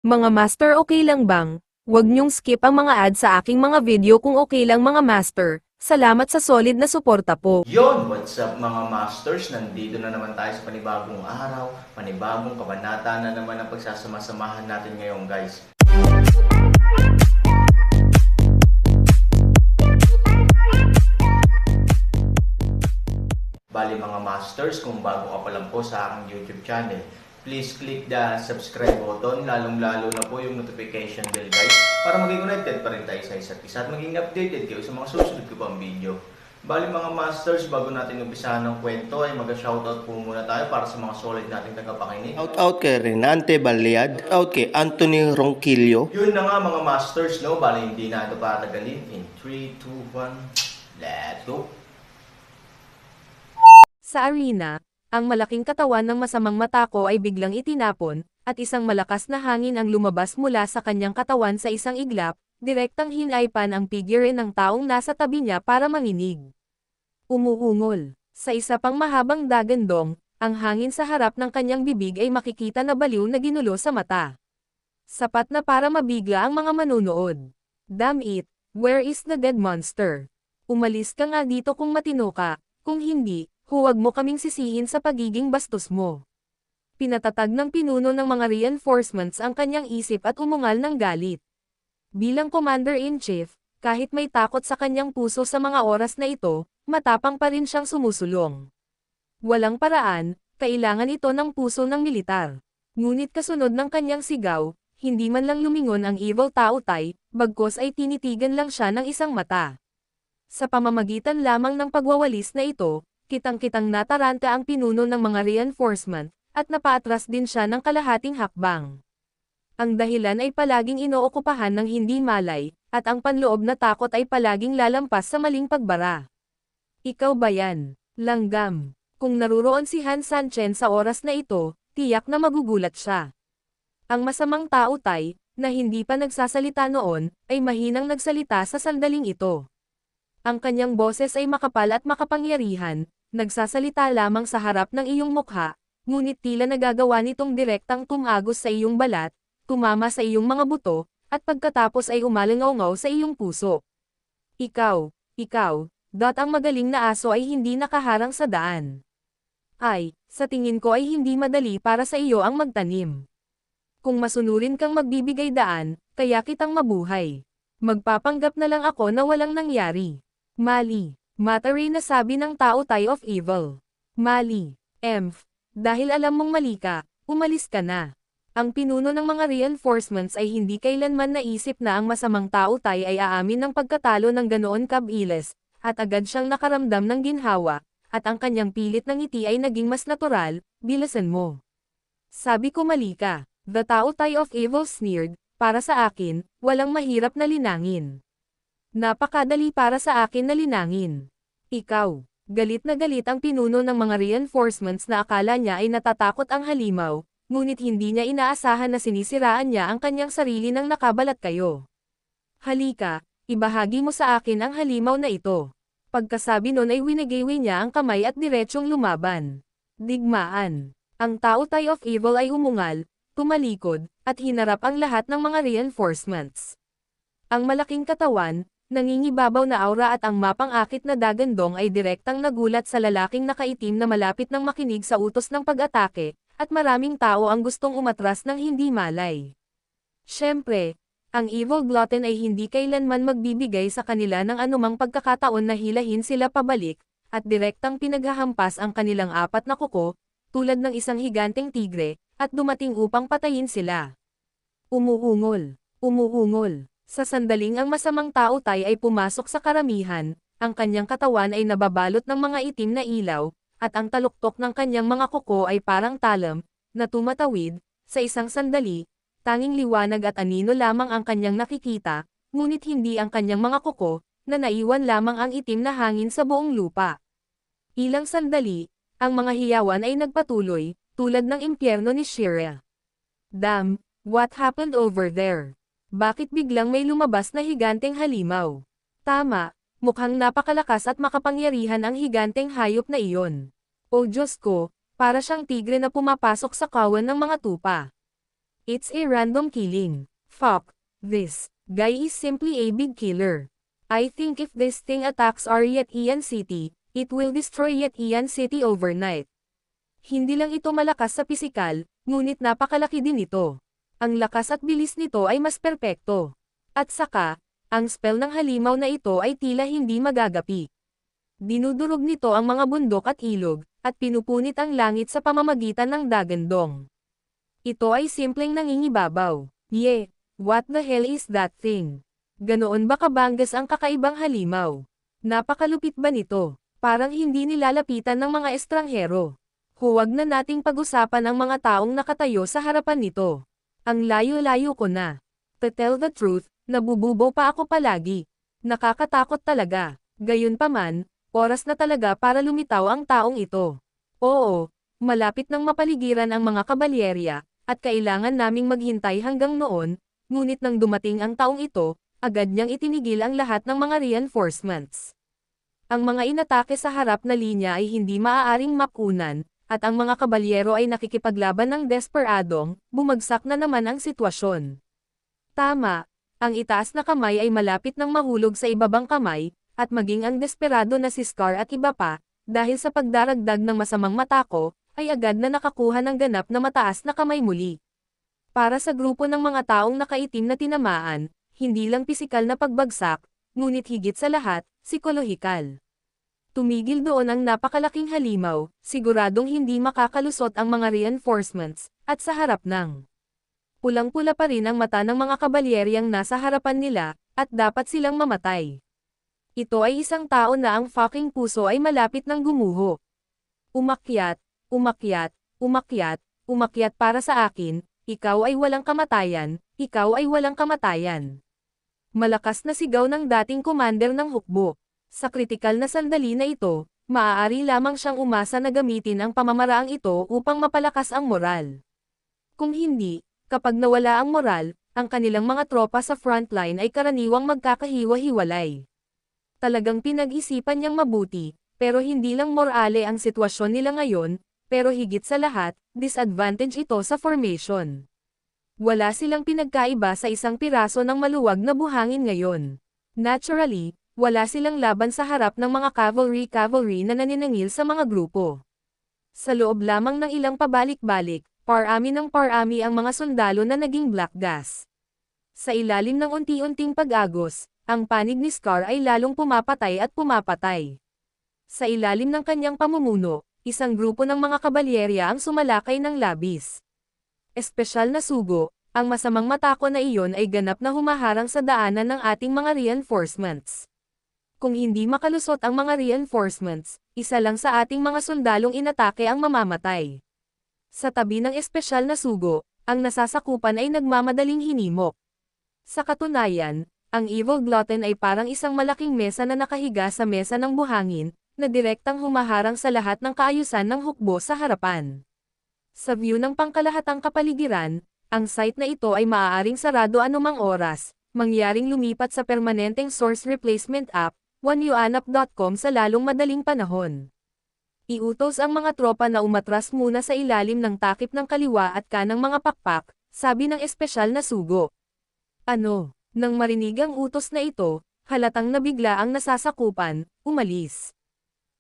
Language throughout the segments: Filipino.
Mga master, okay lang bang? Huwag niyong skip ang mga ads sa aking mga video kung okay lang mga master. Salamat sa solid na suporta po. Yon, what's up mga masters? Nandito na naman tayo sa panibagong araw, panibagong kabanata na naman ang pagsasama-samahan natin ngayon guys. Bali mga masters, kung bago ka pa lang po sa aking YouTube channel, please click the subscribe button, lalong-lalo na po yung notification bell guys, para maging connected pa rin tayo sa isa't isa at maging updated kayo sa mga susunod ko pang video. Bali mga masters, bago natin umpisahan ng kwento ay mag-shoutout po muna tayo para sa mga solid nating tagapakinig. Shoutout kay Renante Baliad, shoutout kay Anthony Ronquillo. Yun na nga mga masters, no? Bali hindi na ito patagalin. In 3, 2, 1, let's go! Sa arena, ang malaking katawan ng masamang matako ay biglang itinapon, at isang malakas na hangin ang lumabas mula sa kanyang katawan sa isang iglap, direktang hinaypan ang figure ng taong nasa tabi niya para manginig. Umuungol. Sa isa pang mahabang dagandong, ang hangin sa harap ng kanyang bibig ay makikita na baliw na ginulo sa mata. Sapat na para mabigla ang mga manunood. Damn it, where is the dead monster? Umalis ka nga dito kung matino ka, kung hindi, huwag mo kaming sisihin sa pagiging bastos mo. Pinatatag ng pinuno ng mga reinforcements ang kanyang isip at umungal ng galit. Bilang Commander-in-Chief, kahit may takot sa kanyang puso sa mga oras na ito, matapang pa rin siyang sumusulong. Walang paraan, kailangan ito ng puso ng militar. Ngunit kasunod ng kanyang sigaw, hindi man lang lumingon ang evil Tao Tai, bagkos ay tinitigan lang siya ng isang mata. Sa pamamagitan lamang ng pagwawalis na ito, kitang-kitang nataranta ang pinuno ng mga reinforcement, at napaatras din siya ng kalahating hakbang. Ang dahilan ay palaging inookupahan ng hindi malay, at ang panloob na takot ay palaging lalampas sa maling pagbara. Ikaw ba yan? Langgam. Kung naruroon si Han Sanchen sa oras na ito, tiyak na magugulat siya. Ang masamang Tao Tai, na hindi pa nagsasalita noon, ay mahinang nagsalita sa sandaling ito. Ang kanyang boses ay makapal at makapangyarihan, nagsasalita lamang sa harap ng iyong mukha, ngunit tila nagagawa nitong direktang tumagos sa iyong balat, tumama sa iyong mga buto, at pagkatapos ay umalingaw sa iyong puso. Ikaw, ang magaling na aso ay hindi nakaharang sa daan. Ay, sa tingin ko ay hindi madali para sa iyo ang magtanim. Kung masunurin kang magbibigay daan, kaya kitang mabuhay. Magpapanggap na lang ako na walang nangyari. Mali. Matari na sabi ng Tao Tai of Evil. Mali. Dahil alam mong mali ka, umalis ka na. Ang pinuno ng mga reinforcements ay hindi kailanman naisip na ang masamang Tao Tai ay aamin ng pagkatalo ng ganoon kabilis, at agad siyang nakaramdam ng ginhawa, at ang kanyang pilit ng ngiti ay naging mas natural, bilisan mo. Sabi ko mali ka. The Tao Tai of Evil sneered, para sa akin, walang mahirap na linangin. Napakadali para sa akin na linangin. Ikaw, galit na galit ang pinuno ng mga reinforcements na akala niya ay natatakot ang halimaw, ngunit hindi niya inaasahan na sinisiraan niya ang kanyang sarili nang nakabalat kayo. Halika, ibahagi mo sa akin ang halimaw na ito. Pagkasabi nun ay winigiwi niya ang kamay at diretsyong lumaban. Digmaan. Ang Tao Tai of Evil ay umungal, tumalikod, at hinarap ang lahat ng mga reinforcements. Ang malaking katawan, nangingibabaw na aura at ang mapang-akit na dagandong ay direktang nagulat sa lalaking nakaitim na malapit nang makinig sa utos ng pag-atake, at maraming tao ang gustong umatras ng hindi malay. Siyempre, ang Evil Glutton ay hindi kailanman magbibigay sa kanila ng anumang pagkakataon na hilahin sila pabalik, at direktang pinaghahampas ang kanilang apat na kuko, tulad ng isang higanteng tigre, at dumating upang patayin sila. Umuungol. Sa sandaling ang masamang Tao Tai ay pumasok sa karamihan, ang kanyang katawan ay nababalot ng mga itim na ilaw, at ang taluktok ng kanyang mga kuko ay parang talam, na tumatawid, sa isang sandali, tanging liwanag at anino lamang ang kanyang nakikita, ngunit hindi ang kanyang mga kuko, na naiwan lamang ang itim na hangin sa buong lupa. Ilang sandali, ang mga hiyawan ay nagpatuloy, tulad ng impyerno ni Shira. Damn, what happened over there? Bakit biglang may lumabas na higanteng halimaw? Tama, mukhang napakalakas at makapangyarihan ang higanteng hayop na iyon. O Diyos ko, para siyang tigre na pumapasok sa kawan ng mga tupa. It's a random killing. Fuck. This guy is simply a big killer. I think if this thing attacks our Yetian City, it will destroy Yetian City overnight. Hindi lang ito malakas sa pisikal, ngunit napakalaki din ito. Ang lakas at bilis nito ay mas perpekto. At saka, ang spell ng halimaw na ito ay tila hindi magagapi. Dinudurog nito ang mga bundok at ilog, at pinupunit ang langit sa pamamagitan ng dagandong. Ito ay simpleng nangingibabaw. What the hell is that thing? Ganoon ba kabanggas ang kakaibang halimaw? Napakalupit ba nito? Parang hindi nilalapitan ng mga estranghero. Huwag na nating pag-usapan ang mga taong nakatayo sa harapan nito. Ang layo-layo ko na. To tell the truth, nabububo pa ako palagi. Nakakatakot talaga. Gayunpaman, oras na talaga para lumitaw ang taong ito. Oo, malapit nang mapaligiran ang mga kabalyerya, at kailangan naming maghintay hanggang noon, ngunit nang dumating ang taong ito, agad niyang itinigil ang lahat ng mga reinforcements. Ang mga inatake sa harap na linya ay hindi maaaring makunan, at ang mga kabalyero ay nakikipaglaban ng desperadong, bumagsak na naman ang sitwasyon. Tama, ang itaas na kamay ay malapit nang mahulog sa ibabang kamay, at maging ang desperado na si Scar at iba pa, dahil sa pagdaragdag ng masamang matako, ay agad na nakakuha ng ganap na mataas na kamay muli. Para sa grupo ng mga taong nakaitim na tinamaan, hindi lang pisikal na pagbagsak, ngunit higit sa lahat, psikolohikal. Tumigil doon ang napakalaking halimaw, siguradong hindi makakalusot ang mga reinforcements, at sa harap ng pulang-pula pa rin ang mata ng mga kabalyeryang nasa harapan nila, at dapat silang mamatay. Ito ay isang tao na ang fucking puso ay malapit ng gumuho. Umakyat, umakyat, umakyat, umakyat para sa akin, ikaw ay walang kamatayan, ikaw ay walang kamatayan. Malakas na sigaw ng dating commander ng hukbo. Sa kritikal na sandali na ito, maaari lamang siyang umasa na gamitin ang pamamaraang ito upang mapalakas ang moral. Kung hindi, kapag nawala ang moral, ang kanilang mga tropa sa frontline ay karaniwang magkakahiwa-hiwalay. Talagang pinag-isipan niyang mabuti, pero hindi lang morale ang sitwasyon nila ngayon, pero higit sa lahat, disadvantage ito sa formation. Wala silang pinagkaiba sa isang piraso ng maluwag na buhangin ngayon. Naturally, wala silang laban sa harap ng mga cavalry na naniningil sa mga grupo. Sa loob lamang ng ilang pabalik-balik, parami ng parami ang mga sundalo na naging black gas. Sa ilalim ng unti-unting pag-agos, ang panig ni Scar ay lalong pumapatay at pumapatay. Sa ilalim ng kanyang pamumuno, isang grupo ng mga kabalyerya ang sumalakay ng labis. Espesyal na sugo, ang masamang matako na iyon ay ganap na humaharang sa daanan ng ating mga reinforcements. Kung hindi makalusot ang mga reinforcements, isa lang sa ating mga sundalong inatake ang mamamatay. Sa tabi ng espesyal na sugo, ang nasasakupan ay nagmamadaling hinimok. Sa katunayan, ang Evil Glutton ay parang isang malaking mesa na nakahiga sa mesa ng buhangin, na direktang humaharang sa lahat ng kaayusan ng hukbo sa harapan. Sa view ng pangkalahatang kapaligiran, ang site na ito ay maaaring sarado anumang oras, mangyaring lumipat sa permanenteng source replacement app, oneyuanap.com sa lalong madaling panahon. Iutos ang mga tropa na umatras muna sa ilalim ng takip ng kaliwa at kanang mga pakpak, sabi ng espesyal na sugo. Ano? Nang marinig ang utos na ito, halatang nabigla ang nasasakupan, umalis.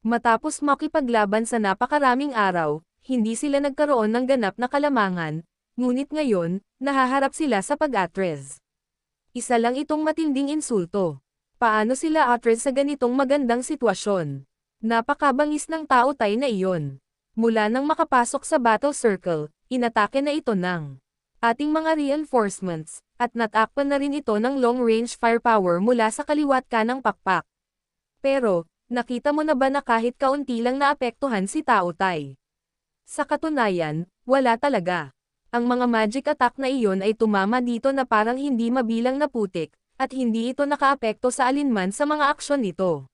Matapos makipaglaban sa napakaraming araw, hindi sila nagkaroon ng ganap na kalamangan, ngunit ngayon, nahaharap sila sa pag-atres. Isa lang itong matinding insulto. Paano sila atres sa ganitong magandang sitwasyon? Napakabangis ng taotay na iyon. Mula nang makapasok sa battle circle, inatake na ito ng ating mga reinforcements, at natakpan na rin ito ng long-range firepower mula sa kaliwat kanang pakpak. Pero, nakita mo na ba na kahit kaunti lang naapektuhan si Tao Tai? Sa katunayan, wala talaga. Ang mga magic attack na iyon ay tumama dito na parang hindi mabilang na putik, at hindi ito nakaapekto sa alinman sa mga aksyon nito.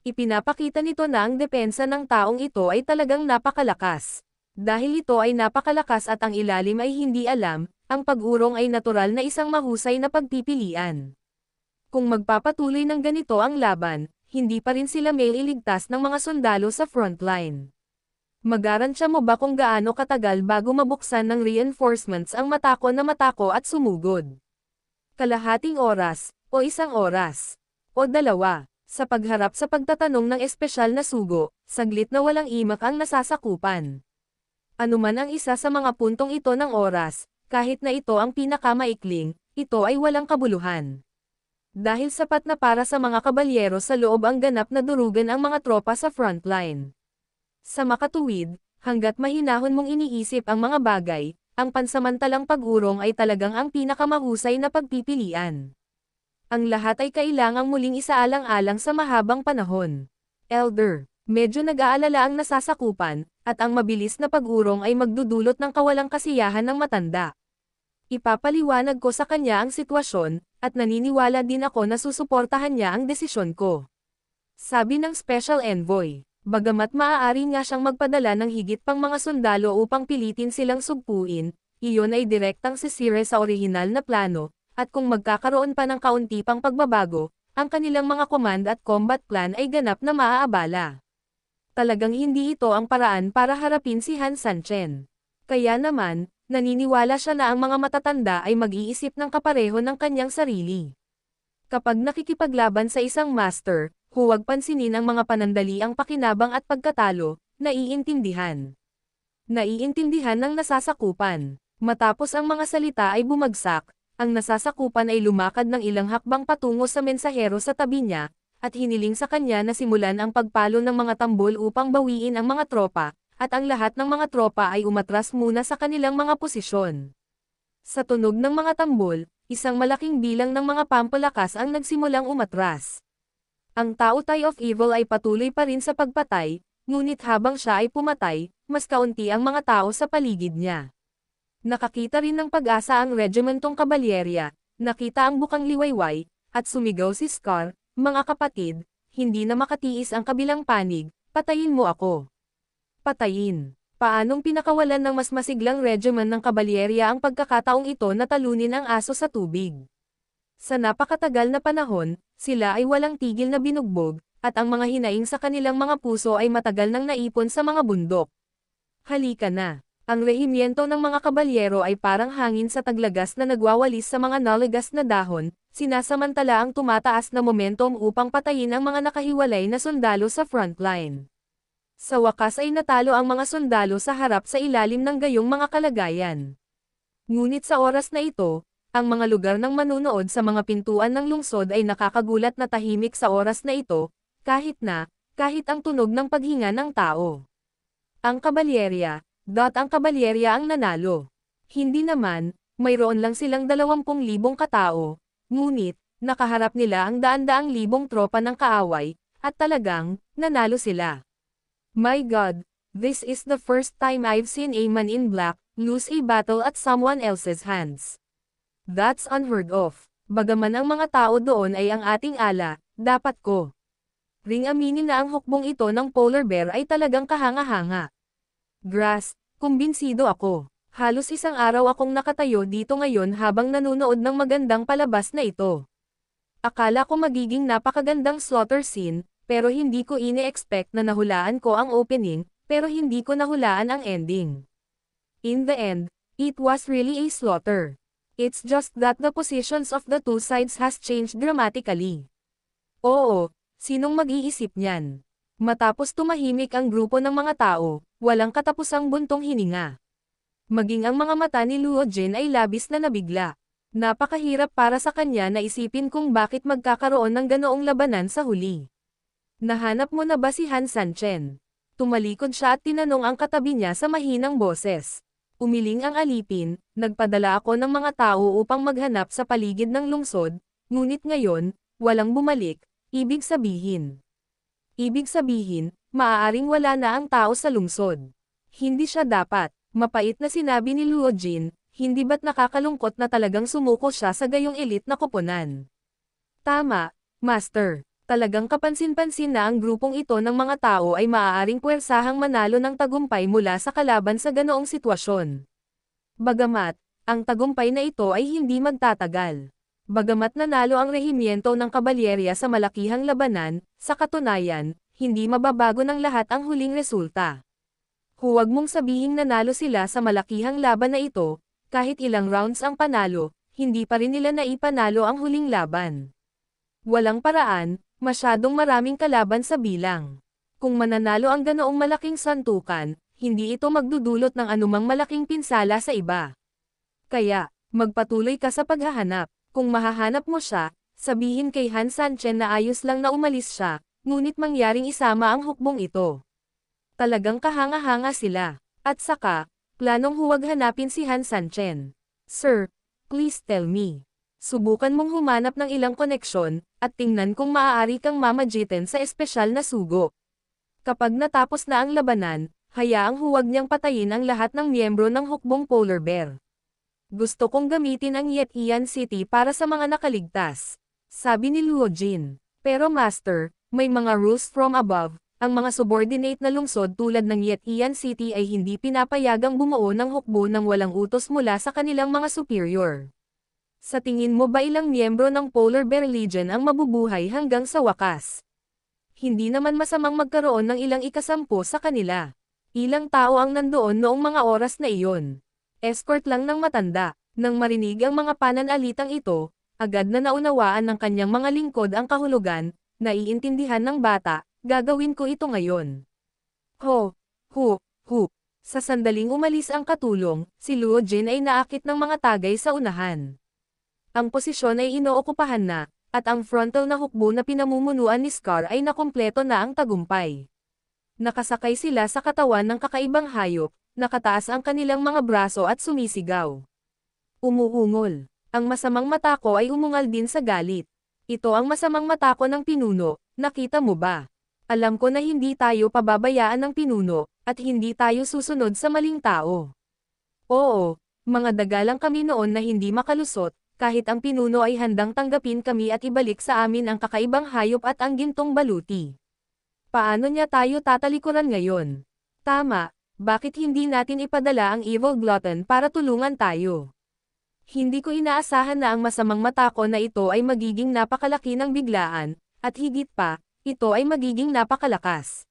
Ipinapakita nito na ang depensa ng taong ito ay talagang napakalakas. Dahil ito ay napakalakas at ang ilalim ay hindi alam, ang pag-urong ay natural na isang mahusay na pagpipilian. Kung magpapatuloy ng ganito ang laban, hindi pa rin sila mailigtas ng mga sundalo sa frontline. Magaransya mo ba kung gaano katagal bago mabuksan ng reinforcements ang mata ko at sumugod? Kalahating oras, o 1 oras, o 2, sa pagharap sa pagtatanong ng espesyal na sugo, saglit na walang imak ang nasasakupan. Anuman ang isa sa mga puntong ito ng oras, kahit na ito ang pinakamaikling, ito ay walang kabuluhan. Dahil sapat na para sa mga kabalyero sa loob ang ganap na durugan ang mga tropa sa frontline. Sa makatuwid, hanggat mahinahon mong iniisip ang mga bagay, ang pansamantalang pag-urong ay talagang ang pinakamahusay na pagpipilian. Ang lahat ay kailangang muling isaalang-alang sa mahabang panahon. Elder, medyo nag-aalala ang nasasakupan, at ang mabilis na pag-urong ay magdudulot ng kawalang kasiyahan ng matanda. Ipapaliwanag ko sa kanya ang sitwasyon, at naniniwala din ako na susuportahan niya ang desisyon ko. Sabi ng Special Envoy. Bagamat maaari nga siyang magpadala ng higit pang mga sundalo upang pilitin silang sugpuin, iyon ay direktang sisire sa orihinal na plano, at kung magkakaroon pa ng kaunti pang pagbabago, ang kanilang mga command at combat plan ay ganap na maaabala. Talagang hindi ito ang paraan para harapin si Han Sanchen. Kaya naman, naniniwala siya na ang mga matatanda ay mag-iisip ng kapareho ng kanyang sarili. Kapag nakikipaglaban sa isang master, huwag pansinin ang mga panandaliang pakinabang at pagkatalo, naiintindihan. Naiintindihan ng nasasakupan. Matapos ang mga salita ay bumagsak, ang nasasakupan ay lumakad ng ilang hakbang patungo sa mensahero sa tabi niya, at hiniling sa kanya na simulan ang pagpalo ng mga tambol upang bawiin ang mga tropa, at ang lahat ng mga tropa ay umatras muna sa kanilang mga posisyon. Sa tunog ng mga tambol, isang malaking bilang ng mga pampalakas ang nagsimulang umatras. Ang Tao Tai of Evil ay patuloy pa rin sa pagpatay, ngunit habang siya ay pumatay, mas kaunti ang mga tao sa paligid niya. Nakakita rin ng pag-asa ang regimentong kabalyerya, nakita ang bukang liwayway, at sumigaw si Scar, "Mga kapatid, hindi na makatiis ang kabilang panig, patayin mo ako." Patayin. Paanong pinakawalan ng mas masiglang regiment ng kabalyerya ang pagkakataong ito na talunin ang aso sa tubig? Sa napakatagal na panahon, sila ay walang tigil na binugbog, at ang mga hinaing sa kanilang mga puso ay matagal nang naipon sa mga bundok. Halika na. Ang rehimyento ng mga kabalyero ay parang hangin sa taglagas na nagwawalis sa mga nalagas na dahon, sinasamantala ang tumataas na momentum upang patayin ang mga nakahiwalay na sundalo sa frontline. Sa wakas ay natalo ang mga sundalo sa harap sa ilalim ng gayong mga kalagayan. Ngunit sa oras na ito, ang mga lugar ng manunood sa mga pintuan ng lungsod ay nakakagulat na tahimik sa oras na ito, kahit ang tunog ng paghinga ng tao. Ang kabalyerya ang nanalo. Hindi naman, mayroon lang silang 20,000 katao, ngunit, nakaharap nila ang daan-daang libong tropa ng kaaway, at talagang, nanalo sila. My God, this is the first time I've seen a man in black lose a battle at someone else's hands. That's unheard of. Bagaman ang mga tao doon ay ang ating ala, dapat ko ring aminin na ang hukbong ito ng polar bear ay talagang kahanga-hanga. Grass, kumbinsido ako. Halos 1 araw akong nakatayo dito ngayon habang nanunood ng magandang palabas na ito. Akala ko magiging napakagandang slaughter scene, pero hindi ko ine-expect na nahulaan ko ang opening, pero hindi ko nahulaan ang ending. In the end, it was really a slaughter. It's just that the positions of the two sides has changed dramatically. Oo, sinong mag-iisip niyan? Matapos tumahimik ang grupo ng mga tao, walang katapusang buntong hininga. Maging ang mga mata ni Luo Jin ay labis na nabigla. Napakahirap para sa kanya na isipin kung bakit magkakaroon ng ganoong labanan sa huli. Nahanap mo na ba si Han Sanchen? Tumalikod siya at tinanong ang katabi niya sa mahinang boses. Umiling ang alipin, nagpadala ako ng mga tao upang maghanap sa paligid ng lungsod, ngunit ngayon, walang bumalik, ibig sabihin, maaaring wala na ang tao sa lungsod. Hindi siya dapat, mapait na sinabi ni Luo Jin, hindi ba't nakakalungkot na talagang sumuko siya sa gayong elite na koponan? Tama, Master. Talagang kapansin-pansin na ang grupong ito ng mga tao ay maaaring puwersahang manalo ng tagumpay mula sa kalaban sa ganoong sitwasyon. Bagamat, ang tagumpay na ito ay hindi magtatagal. Bagamat nanalo ang rehimyento ng kabalyerya sa malakihang labanan, sa katunayan, hindi mababago ng lahat ang huling resulta. Huwag mong sabihing nanalo sila sa malakihang laban na ito, kahit ilang rounds ang panalo, hindi pa rin nila naipanalo ang huling laban. Walang paraan, masyadong maraming kalaban sa bilang. Kung mananalo ang ganoong malaking santukan, hindi ito magdudulot ng anumang malaking pinsala sa iba. Kaya, magpatuloy ka sa paghahanap. Kung mahahanap mo siya, sabihin kay Han Sanchen na ayos lang na umalis siya, ngunit mangyaring isama ang hukbong ito. Talagang kahanga-hanga sila. At saka, planong huwag hanapin si Han Sanchen. Sir, please tell me. Subukan mong humanap ng ilang koneksyon, at tingnan kung maaari kang mamagitan sa espesyal na sugo. Kapag natapos na ang labanan, hayaang huwag niyang patayin ang lahat ng miyembro ng hukbong Polar Bear. Gusto kong gamitin ang Yetian City para sa mga nakaligtas. Sabi ni Luo Jin. Pero Master, may mga rules from above. Ang mga subordinate na lungsod tulad ng Yetian City ay hindi pinapayagang bumuo ng hukbo nang walang utos mula sa kanilang mga superior. Sa tingin mo ba ilang miyembro ng Polar Bear Legion ang mabubuhay hanggang sa wakas? Hindi naman masamang magkaroon ng ilang ikasampu sa kanila. Ilang tao ang nandoon noong mga oras na iyon. Escort lang ng matanda. Nang marinig ang mga pananalitang ito, agad na naunawaan ng kanyang mga lingkod ang kahulugan, naiintindihan ng bata. Gagawin ko ito ngayon. Hu. Sa sandaling umalis ang katulong, si Luo Jin ay naakit ng mga tagay sa unahan. Ang posisyon ay inookupahan na, at ang frontal na hukbo na pinamumunuan ni Scar ay nakumpleto na ang tagumpay. Nakasakay sila sa katawan ng kakaibang hayop, nakataas ang kanilang mga braso at sumisigaw. Umuungol. Ang masamang mata ko ay umungal din sa galit. Ito ang masamang mata ko ng pinuno, nakita mo ba? Alam ko na hindi tayo pababayaan ng pinuno, at hindi tayo susunod sa maling tao. Oo, mga dagalang kami noon na hindi makalusot, kahit ang pinuno ay handang tanggapin kami at ibalik sa amin ang kakaibang hayop at ang gintong baluti. Paano niya tayo tatalikuran ngayon? Tama, bakit hindi natin ipadala ang Evil Glutton para tulungan tayo? Hindi ko inaasahan na ang masamang mata ko na ito ay magiging napakalaki ng biglaan, at higit pa, ito ay magiging napakalakas.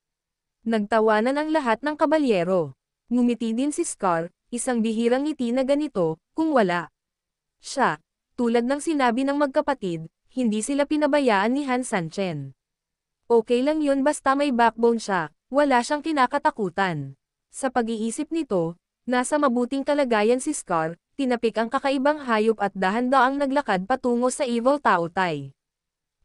Nagtawanan ang lahat ng kabalyero. Ngumiti din si Scar, isang bihirang ngiti na ganito, kung wala. Siya, tulad ng sinabi ng magkapatid, hindi sila pinabayaan ni Han Sanchen. Okay lang yun basta may backbone siya, wala siyang kinakatakutan. Sa pag-iisip nito, nasa mabuting kalagayan si Scar, tinapik ang kakaibang hayop at dahan-daang naglakad patungo sa Evil Taotai.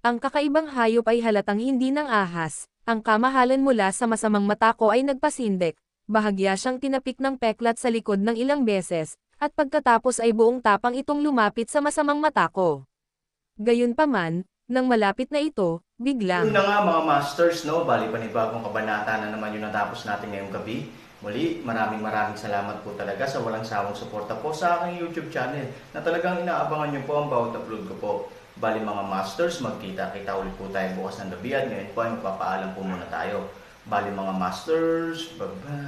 Ang kakaibang hayop ay halatang hindi ng ahas, ang kamahalan mula sa masamang mata ko ay nagpasindek, bahagya siyang tinapik ng peklat sa likod ng ilang beses, at pagkatapos ay buong tapang itong lumapit sa masamang mata ko. Gayunpaman, nang malapit na ito, biglang... Yun na nga mga masters, no? Bali panibagong kabanata na naman yung natapos natin ngayong gabi. Muli, maraming salamat po talaga sa walang sawang suporta po sa aking YouTube channel na talagang inaabangan nyo po ang bawat upload ko po. Bali mga masters, magkita-kita ulit po tayo bukas ng gabi at ngayon po ay magpapaalam po muna tayo. Bali mga masters, bye-bye!